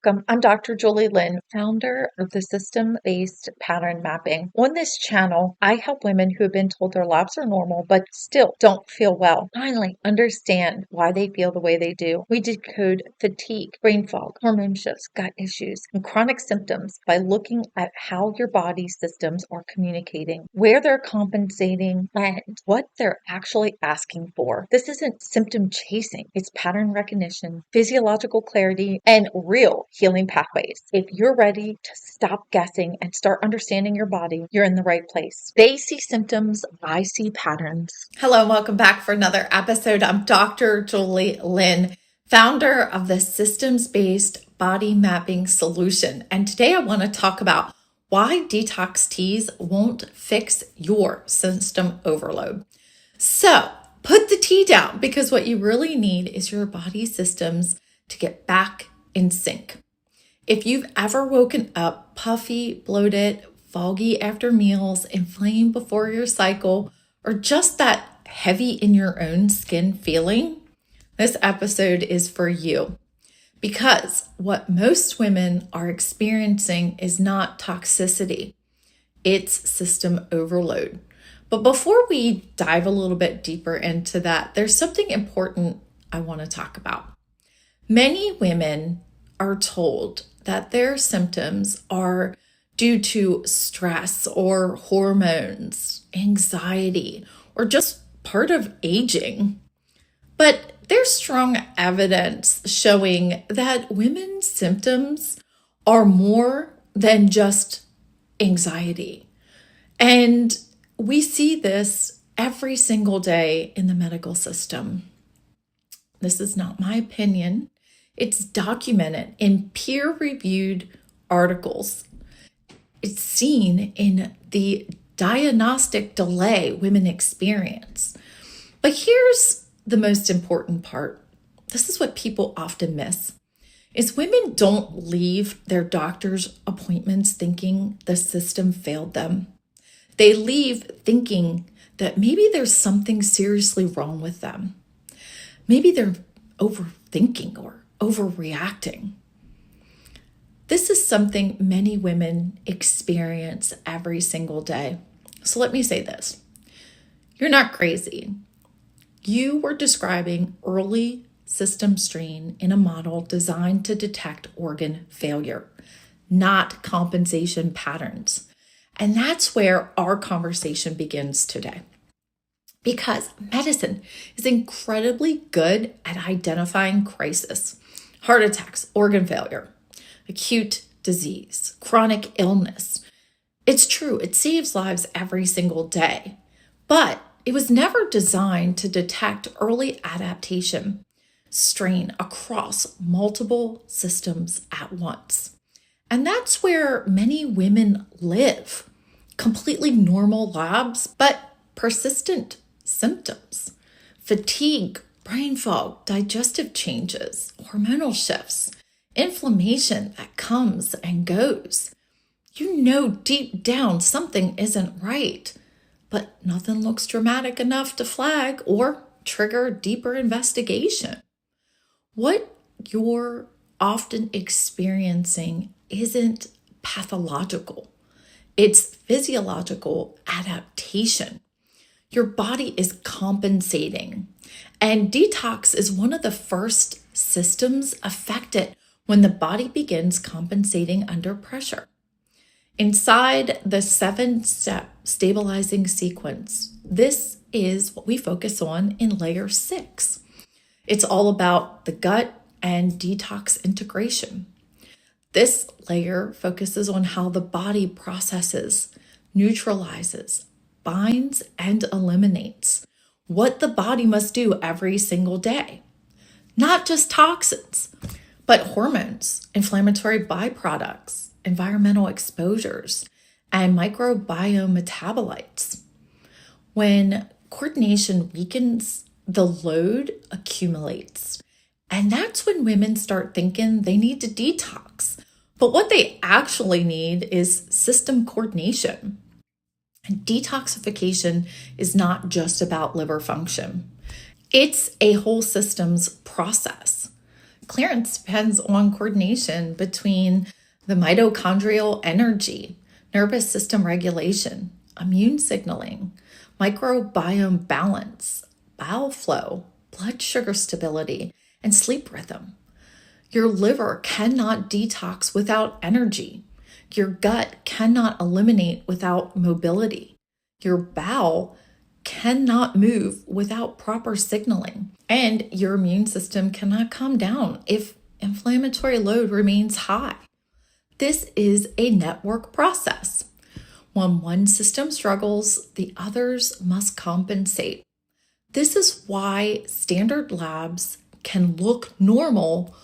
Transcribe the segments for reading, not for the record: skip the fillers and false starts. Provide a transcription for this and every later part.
Welcome. I'm Dr. Julie Lynn, founder of the System-Based Pattern Mapping. On this channel, I help women who have been told their labs are normal but still don't feel well finally understand why they feel the way they do. We decode fatigue, brain fog, hormone shifts, gut issues, and chronic symptoms by looking at how your body systems are communicating, where they're compensating, and what they're actually asking for. This isn't symptom chasing, it's pattern recognition, physiological clarity, and real healing pathways. If you're ready to stop guessing and start understanding your body, you're in the right place. They see symptoms, I see patterns. Hello, and welcome back for another episode. I'm Dr. Julie Lynn, founder of the Systems-Based Body Mapping Solution. And today I want to talk about why detox teas won't fix your system overload. So put the tea down, because what you really need is your body systems to get back in sync. If you've ever woken up puffy, bloated, foggy after meals, inflamed before your cycle, or just that heavy in your own skin feeling, this episode is for you. Because what most women are experiencing is not toxicity, it's system overload. But before we dive a little bit deeper into that, there's something important I want to talk about. Many women are told that their symptoms are due to stress or hormones, anxiety, or just part of aging. But there's strong evidence showing that women's symptoms are more than just anxiety. And we see this every single day in the medical system. This is not my opinion. It's documented in peer-reviewed articles. It's seen in the diagnostic delay women experience. But here's the most important part. This is what people often miss, is women don't leave their doctor's appointments thinking the system failed them. They leave thinking that maybe there's something seriously wrong with them. Maybe they're overthinking or overreacting. This is something many women experience every single day. So let me say this. You're not crazy. You were describing early system strain in a model designed to detect organ failure, not compensation patterns. And that's where our conversation begins today. Because medicine is incredibly good at identifying crisis, heart attacks, organ failure, acute disease, chronic illness. It's true, it saves lives every single day, but it was never designed to detect early adaptation strain across multiple systems at once. And that's where many women live, completely normal labs, but persistent symptoms, fatigue, brain fog, digestive changes, hormonal shifts, inflammation that comes and goes. You know deep down something isn't right, but nothing looks dramatic enough to flag or trigger deeper investigation. What you're often experiencing isn't pathological. It's physiological adaptation. Your body is compensating. And detox is one of the first systems affected when the body begins compensating under pressure. Inside the 7-step stabilizing sequence, this is what we focus on in layer 6. It's all about the gut and detox integration. This layer focuses on how the body processes, neutralizes, binds, and eliminates what the body must do every single day. Not just toxins, but hormones, inflammatory byproducts, environmental exposures, and microbiome metabolites. When coordination weakens, the load accumulates. And that's when women start thinking they need to detox. But what they actually need is system coordination. And detoxification is not just about liver function. It's a whole systems process. Clearance depends on coordination between the mitochondrial energy, nervous system regulation, immune signaling, microbiome balance, bile flow, blood sugar stability, and sleep rhythm. Your liver cannot detox without energy. Your gut cannot eliminate without mobility. Your bowel cannot move without proper signaling. And your immune system cannot calm down if inflammatory load remains high. This is a network process. When one system struggles, the others must compensate. This is why standard labs can look normal,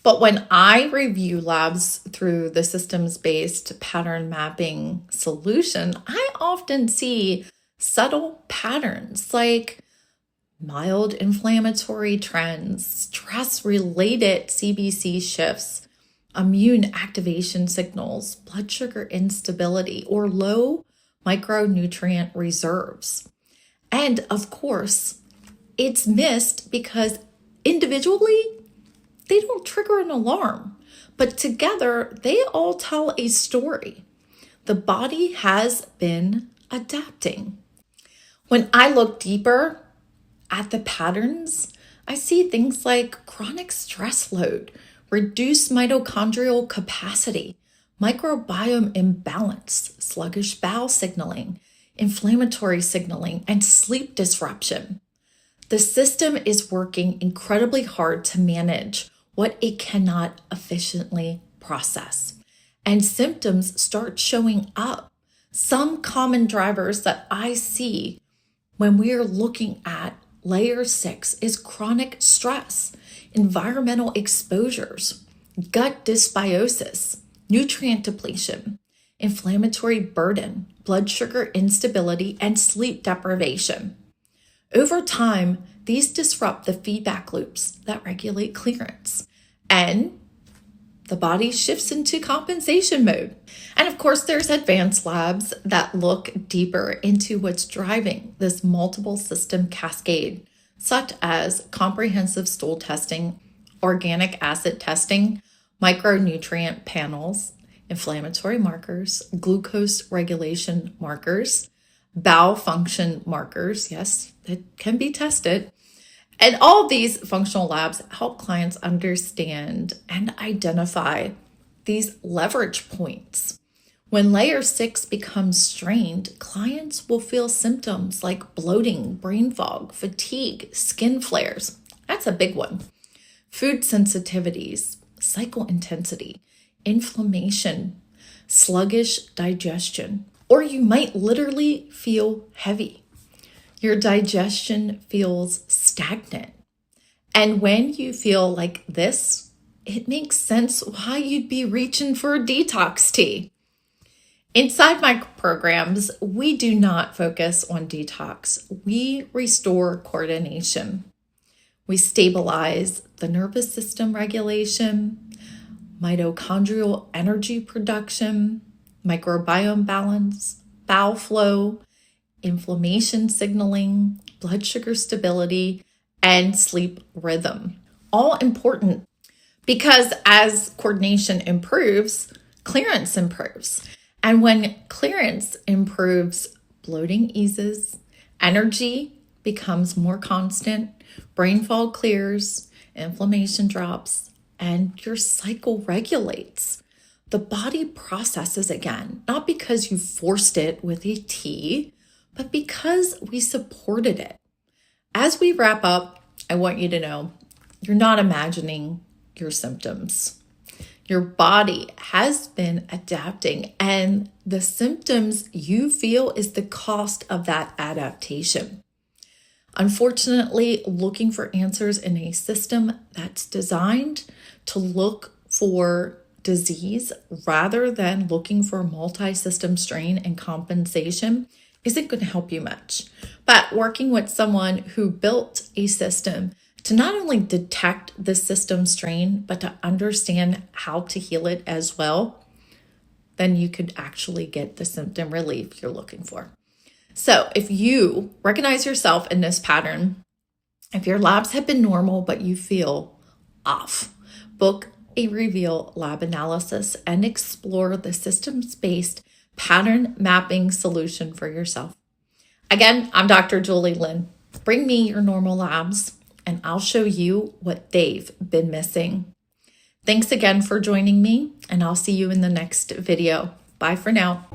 but when I review labs through the systems-based pattern mapping solution, I often see subtle patterns like mild inflammatory trends, stress-related CBC shifts, immune activation signals, blood sugar instability, or low micronutrient reserves. And of course, it's missed because individually, they don't trigger an alarm, but together they all tell a story. The body has been adapting. When I look deeper at the patterns, I see things like chronic stress load, reduced mitochondrial capacity, microbiome imbalance, sluggish bowel signaling, inflammatory signaling, and sleep disruption. The system is working incredibly hard to manage what it cannot efficiently process. And symptoms start showing up. Some common drivers that I see when we are looking at layer 6 is chronic stress, environmental exposures, gut dysbiosis, nutrient depletion, inflammatory burden, blood sugar instability, and sleep deprivation. Over time, these disrupt the feedback loops that regulate clearance, and the body shifts into compensation mode. And of course, there's advanced labs that look deeper into what's driving this multiple system cascade, such as comprehensive stool testing, organic acid testing, micronutrient panels, inflammatory markers, glucose regulation markers, bowel function markers. Yes, it can be tested. And all of these functional labs help clients understand and identify these leverage points. When layer 6 becomes strained, clients will feel symptoms like bloating, brain fog, fatigue, skin flares. That's a big one. Food sensitivities, cycle intensity, inflammation, sluggish digestion, or you might literally feel heavy. Your digestion feels stagnant. And when you feel like this, it makes sense why you'd be reaching for a detox tea. Inside my programs, we do not focus on detox. We restore coordination. We stabilize the nervous system regulation, mitochondrial energy production, microbiome balance, bowel flow, inflammation signaling, blood sugar stability, and sleep rhythm. All important because as coordination improves, clearance improves. And when clearance improves, bloating eases, energy becomes more constant, brain fog clears, inflammation drops, and your cycle regulates. The body processes again, not because you forced it with a tea, but because we supported it. As we wrap up, I want you to know you're not imagining your symptoms. Your body has been adapting, and the symptoms you feel is the cost of that adaptation. Unfortunately, looking for answers in a system that's designed to look for disease rather than looking for multi-system strain and compensation isn't going to help you much. But working with someone who built a system to not only detect the system strain, but to understand how to heal it as well, then you could actually get the symptom relief you're looking for. So if you recognize yourself in this pattern, if your labs have been normal, but you feel off, book a Reveal lab analysis, and explore the systems-based pattern mapping solution for yourself. Again, I'm Dr. Julie Lynn. Bring me your normal labs and I'll show you what they've been missing. Thanks again for joining me, and I'll see you in the next video. Bye for now.